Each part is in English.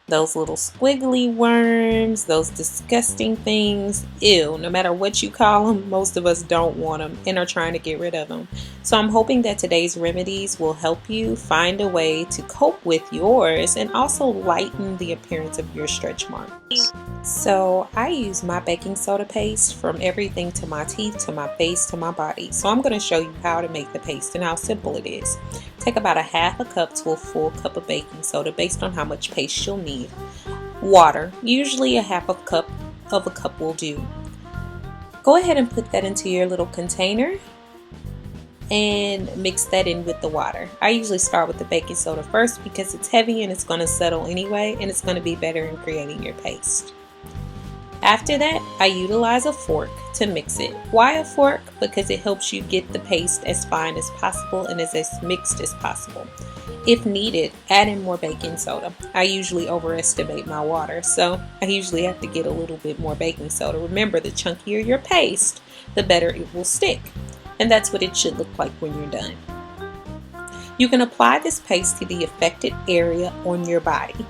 Those little squiggly worms, those disgusting things, ew, no matter what you call them, most of us don't want them and are trying to get rid of them. So I'm hoping that today's remedies will help you find a way to cope with yours and also lighten the appearance of your stretch marks. So I use my baking soda paste from everything to my teeth, to my face, to my body. So I'm going to show you how to make the paste and how simple it is. Take about a half a cup to a full cup of baking soda based on how much paste you'll need. Water, usually a half a cup will do. Go ahead and put that into your little container and mix that in with the water. I usually start with the baking soda first because it's heavy and it's going to settle anyway, and it's going to be better in creating your paste. After that, I utilize a fork to mix it. Why a fork? Because it helps you get the paste as fine as possible and as mixed as possible. If needed, add in more baking soda. I usually overestimate my water, so I usually have to get a little bit more baking soda. Remember, the chunkier your paste, the better it will stick. And that's what it should look like when you're done. You can apply this paste to the affected area on your body,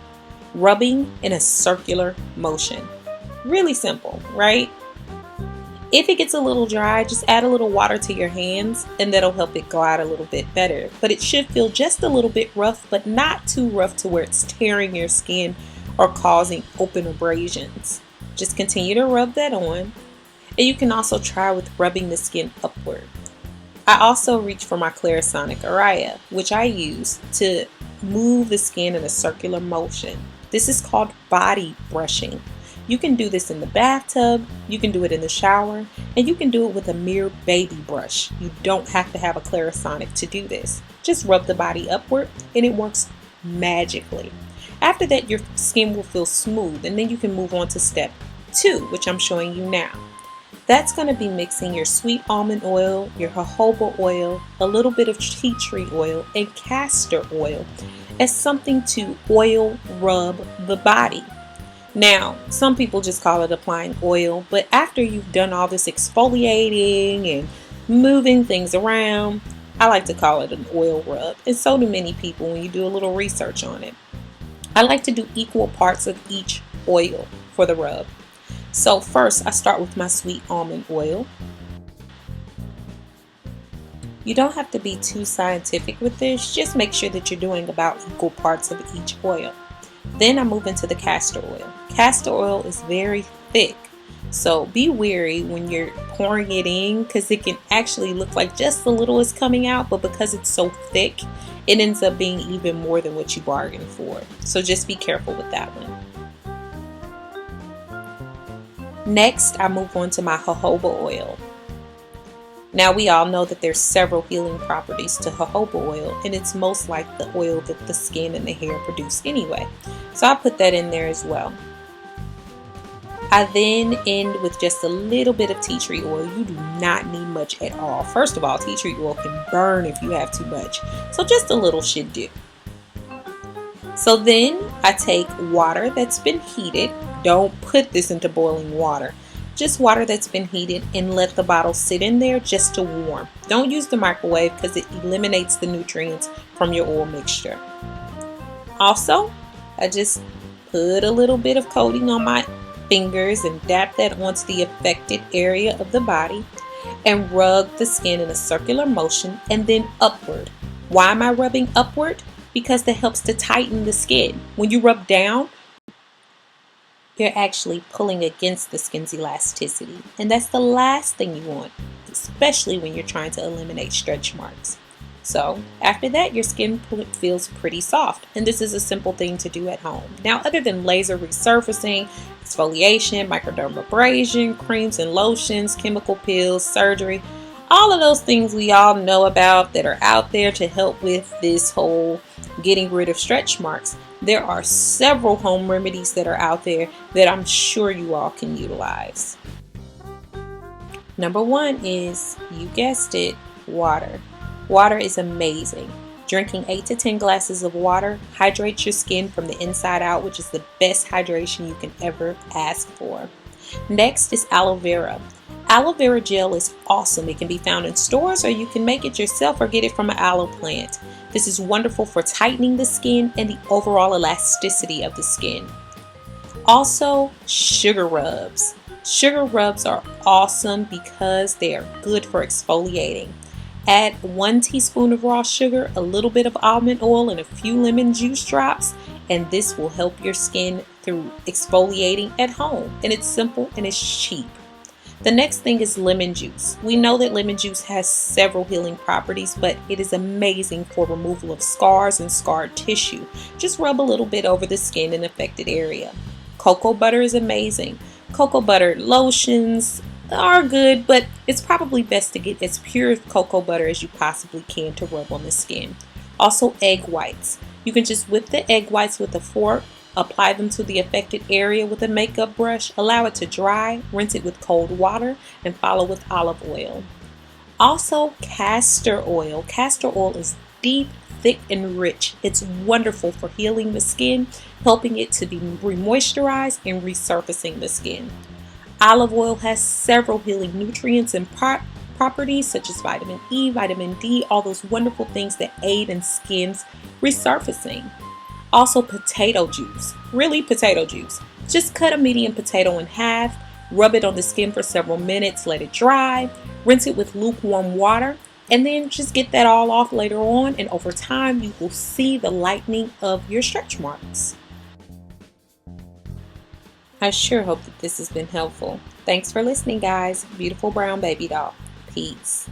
rubbing in a circular motion. Really simple, right? If it gets a little dry, just add a little water to your hands and that'll help it glide a little bit better. But it should feel just a little bit rough, but not too rough to where it's tearing your skin or causing open abrasions. Just continue to rub that on. And you can also try with rubbing the skin upward. I also reach for my Clarisonic Araya, which I use to move the skin in a circular motion. This is called body brushing. You can do this in the bathtub, you can do it in the shower, and you can do it with a mere baby brush. You don't have to have a Clarisonic to do this. Just rub the body upward and it works magically. After that, your skin will feel smooth, and then you can move on to step 2, which I'm showing you now. That's going to be mixing your sweet almond oil, your jojoba oil, a little bit of tea tree oil, and castor oil as something to oil rub the body. Now, some people just call it applying oil, but after you've done all this exfoliating and moving things around, I like to call it an oil rub, and so do many people when you do a little research on it. I like to do equal parts of each oil for the rub. So first, I start with my sweet almond oil. You don't have to be too scientific with this, just make sure that you're doing about equal parts of each oil. Then I move into the castor oil. Castor oil is very thick, so be wary when you're pouring it in because it can actually look like just a little is coming out, but because it's so thick, it ends up being even more than what you bargained for. So just be careful with that one. Next, I move on to my jojoba oil. Now we all know that there's several healing properties to jojoba oil, and it's most like the oil that the skin and the hair produce anyway. So I put that in there as well. I then end with just a little bit of tea tree oil. You do not need much at all. First of all, tea tree oil can burn if you have too much, so just a little should do. So then I take water that's been heated. Don't put this into boiling water. Just water that's been heated, and let the bottle sit in there just to warm. Don't use the microwave because it eliminates the nutrients from your oil mixture. Also, I just put a little bit of coating on my fingers and dab that onto the affected area of the body and rub the skin in a circular motion and then upward. Why am I rubbing upward? Because that helps to tighten the skin. When you rub down, you're actually pulling against the skin's elasticity, and that's the last thing you want, especially when you're trying to eliminate stretch marks. So after that, your skin feels pretty soft, and this is a simple thing to do at home. Now, other than laser resurfacing, exfoliation, microdermabrasion, creams and lotions, chemical peels, surgery, all of those things we all know about that are out there to help with this whole getting rid of stretch marks, there are several home remedies that are out there that I'm sure you all can utilize. Number 1 is, you guessed it, water. Water is amazing. Drinking 8 to 10 glasses of water hydrates your skin from the inside out, which is the best hydration you can ever ask for. Next is aloe vera. Aloe vera gel is awesome. It can be found in stores or you can make it yourself or get it from an aloe plant. This is wonderful for tightening the skin and the overall elasticity of the skin. Also, sugar rubs. Sugar rubs are awesome because they are good for exfoliating. Add 1 teaspoon of raw sugar, a little bit of almond oil, and a few lemon juice drops, and this will help your skin through exfoliating at home. And it's simple and it's cheap. The next thing is lemon juice. We know that lemon juice has several healing properties, but it is amazing for removal of scars and scarred tissue. Just rub a little bit over the skin in affected area. Cocoa butter is amazing. Cocoa butter lotions are good, but it's probably best to get as pure cocoa butter as you possibly can to rub on the skin. Also, egg whites. You can just whip the egg whites with a fork, apply them to the affected area with a makeup brush, allow it to dry, rinse it with cold water, and follow with olive oil. Also, castor oil. Castor oil is deep, thick, and rich. It's wonderful for healing the skin, helping it to be re-moisturized and resurfacing the skin. Olive oil has several healing nutrients and properties such as vitamin E, vitamin D, all those wonderful things that aid in skin's resurfacing. Also, potato juice. Really, potato juice. Just cut a medium potato in half, rub it on the skin for several minutes, let it dry, rinse it with lukewarm water, and then just get that all off later on, and over time you will see the lightening of your stretch marks. I sure hope that this has been helpful. Thanks for listening, guys. Beautiful brown baby doll. Peace.